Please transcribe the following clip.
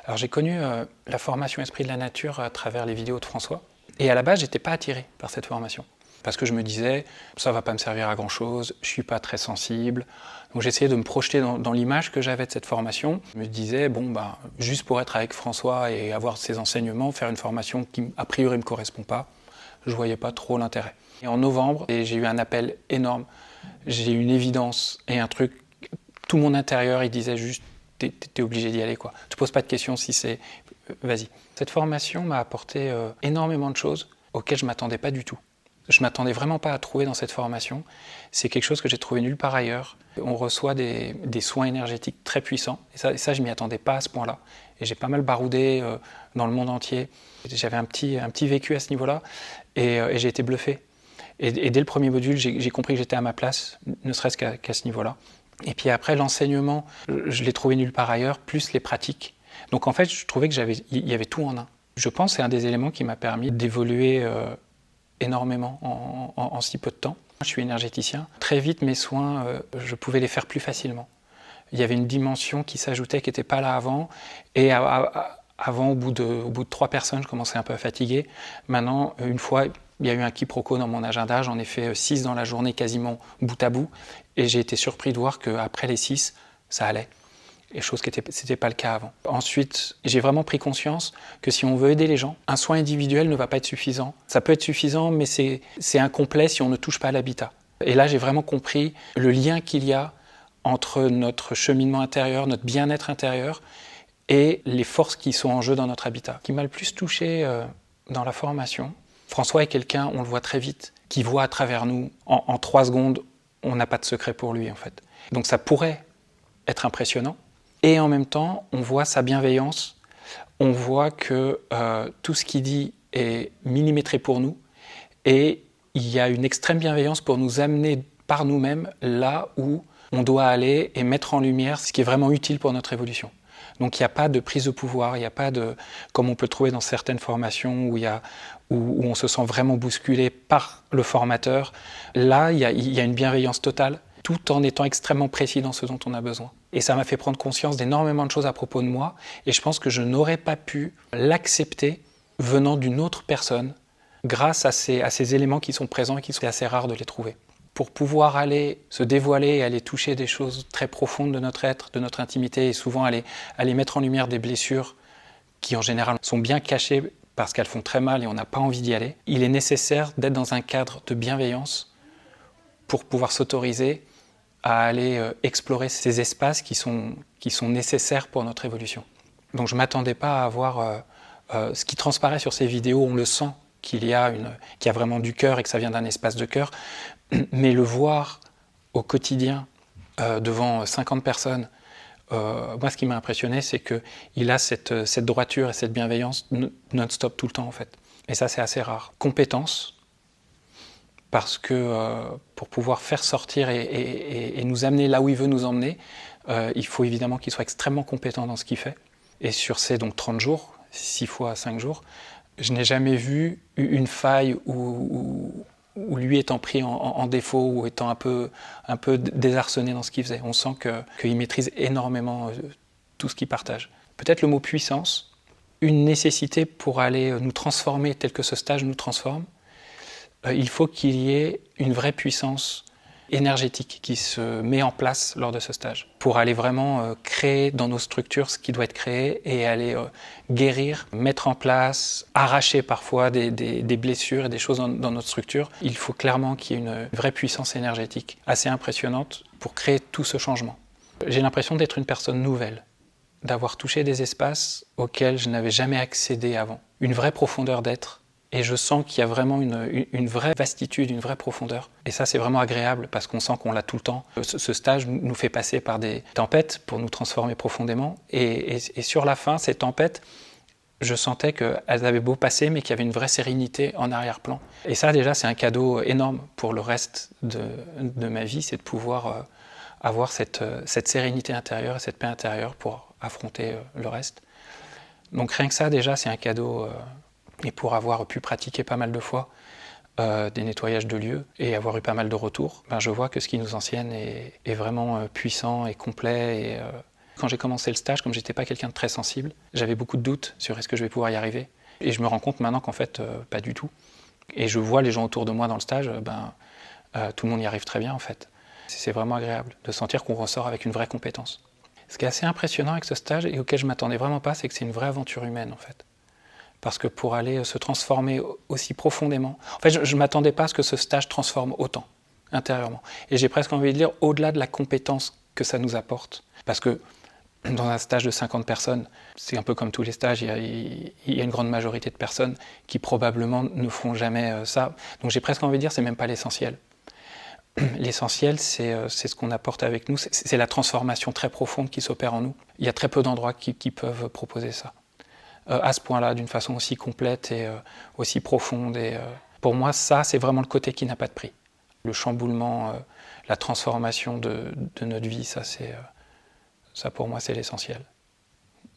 Alors j'ai connu la formation Esprit de la Nature à travers les vidéos de François. Et à la base, j'étais pas attiré par cette formation. Parce que je me disais, ça va pas me servir à grand chose, je suis pas très sensible. Donc j'essayais de me projeter dans l'image que j'avais de cette formation. Je me disais, juste pour être avec François et avoir ses enseignements, faire une formation qui a priori me correspond pas, je voyais pas trop l'intérêt. Et en novembre, j'ai eu un appel énorme. J'ai eu une évidence et un truc, tout mon intérieur, il disait juste, t'es obligé d'y aller, quoi. Tu poses pas de questions si c'est... vas-y. Cette formation m'a apporté énormément de choses auxquelles je m'attendais pas du tout. Je m'attendais vraiment pas à trouver dans cette formation. C'est quelque chose que j'ai trouvé nulle part ailleurs. On reçoit des soins énergétiques très puissants. Et ça je m'y attendais pas à ce point-là. Et j'ai pas mal baroudé dans le monde entier. J'avais un petit vécu à ce niveau-là. Et j'ai été bluffé. Et dès le premier module, j'ai compris que j'étais à ma place, ne serait-ce qu'à ce niveau-là. Et puis après, l'enseignement, je l'ai trouvé nulle part ailleurs, plus les pratiques. Donc en fait, je trouvais qu'il y avait tout en un. Je pense que c'est un des éléments qui m'a permis d'évoluer énormément en si peu de temps. Je suis énergéticien. Très vite, mes soins, je pouvais les faire plus facilement. Il y avait une dimension qui s'ajoutait, qui n'était pas là avant. Et avant, au bout de 3 personnes, je commençais un peu à fatiguer. Maintenant, une fois, il y a eu un quiproquo dans mon agenda. J'en ai fait 6 dans la journée, quasiment bout à bout. Et j'ai été surpris de voir qu'après les 6, ça allait. Et chose qui n'était pas le cas avant. Ensuite, j'ai vraiment pris conscience que si on veut aider les gens, un soin individuel ne va pas être suffisant. Ça peut être suffisant, mais c'est incomplet si on ne touche pas à l'habitat. Et là, j'ai vraiment compris le lien qu'il y a entre notre cheminement intérieur, notre bien-être intérieur et les forces qui sont en jeu dans notre habitat. Ce qui m'a le plus touché dans la formation, François est quelqu'un, on le voit très vite, qui voit à travers nous. En 3 secondes, on n'a pas de secret pour lui, en fait. Donc ça pourrait être impressionnant. Et en même temps, on voit sa bienveillance, on voit que tout ce qu'il dit est millimétré pour nous, et il y a une extrême bienveillance pour nous amener par nous-mêmes là où on doit aller et mettre en lumière ce qui est vraiment utile pour notre évolution. Donc il n'y a pas de prise de pouvoir, il n'y a pas de, comme on peut le trouver dans certaines formations où on se sent vraiment bousculé par le formateur. Là, il y a une bienveillance totale, tout en étant extrêmement précis dans ce dont on a besoin. Et ça m'a fait prendre conscience d'énormément de choses à propos de moi, et je pense que je n'aurais pas pu l'accepter venant d'une autre personne, grâce à ces éléments qui sont présents et qui sont assez rares de les trouver. Pour pouvoir aller se dévoiler et aller toucher des choses très profondes de notre être, de notre intimité, et souvent aller mettre en lumière des blessures qui en général sont bien cachées parce qu'elles font très mal et on n'a pas envie d'y aller, il est nécessaire d'être dans un cadre de bienveillance pour pouvoir s'autoriser à aller explorer ces espaces qui sont nécessaires pour notre évolution. Donc je ne m'attendais pas à avoir ce qui transparaît sur ces vidéos, on le sent qu'il y a vraiment du cœur et que ça vient d'un espace de cœur, mais le voir au quotidien devant 50 personnes, moi ce qui m'a impressionné, c'est qu'il a cette droiture et cette bienveillance non-stop tout le temps en fait. Et ça c'est assez rare. Compétence, parce que pour pouvoir faire sortir et nous amener là où il veut nous emmener, il faut évidemment qu'il soit extrêmement compétent dans ce qu'il fait. Et sur ces 30 jours, 6 fois 5 jours, je n'ai jamais vu une faille où lui étant pris en défaut ou étant un peu désarçonné dans ce qu'il faisait. On sent qu'il maîtrise énormément tout ce qu'il partage. Peut-être le mot puissance, une nécessité pour aller nous transformer tel que ce stage nous transforme. Il faut qu'il y ait une vraie puissance énergétique qui se met en place lors de ce stage pour aller vraiment créer dans nos structures ce qui doit être créé et aller guérir, mettre en place, arracher parfois des blessures et des choses dans notre structure. Il faut clairement qu'il y ait une vraie puissance énergétique assez impressionnante pour créer tout ce changement. J'ai l'impression d'être une personne nouvelle, d'avoir touché des espaces auxquels je n'avais jamais accédé avant. Une vraie profondeur d'être. Et je sens qu'il y a vraiment une vraie vastitude, une vraie profondeur. Et ça, c'est vraiment agréable parce qu'on sent qu'on l'a tout le temps. Ce stage nous fait passer par des tempêtes pour nous transformer profondément. Et sur la fin, ces tempêtes, je sentais qu'elles avaient beau passer, mais qu'il y avait une vraie sérénité en arrière-plan. Et ça, déjà, c'est un cadeau énorme pour le reste de ma vie, c'est de pouvoir avoir cette sérénité intérieure et cette paix intérieure pour affronter le reste. Donc rien que ça, déjà, c'est un cadeau... Et pour avoir pu pratiquer pas mal de fois des nettoyages de lieux et avoir eu pas mal de retours, je vois que ce qui nous enseigne est vraiment puissant et complet Quand j'ai commencé le stage, comme j'étais pas quelqu'un de très sensible, j'avais beaucoup de doutes sur est-ce que je vais pouvoir y arriver. Et je me rends compte maintenant qu'en fait, pas du tout. Et je vois les gens autour de moi dans le stage, tout le monde y arrive très bien en fait. C'est vraiment agréable de sentir qu'on ressort avec une vraie compétence. Ce qui est assez impressionnant avec ce stage et auquel je m'attendais vraiment pas, c'est que c'est une vraie aventure humaine en fait. Parce que pour aller se transformer aussi profondément, en fait, je ne m'attendais pas à ce que ce stage transforme autant intérieurement. Et j'ai presque envie de dire au-delà de la compétence que ça nous apporte. Parce que dans un stage de 50 personnes, c'est un peu comme tous les stages, il y a une grande majorité de personnes qui probablement ne feront jamais ça. Donc j'ai presque envie de dire c'est même pas l'essentiel. L'essentiel, c'est ce qu'on apporte avec nous, c'est la transformation très profonde qui s'opère en nous. Il y a très peu d'endroits qui peuvent proposer ça. À ce point-là, d'une façon aussi complète et aussi profonde. Et, pour moi, ça, c'est vraiment le côté qui n'a pas de prix. Le chamboulement, la transformation de notre vie, ça pour moi, c'est l'essentiel.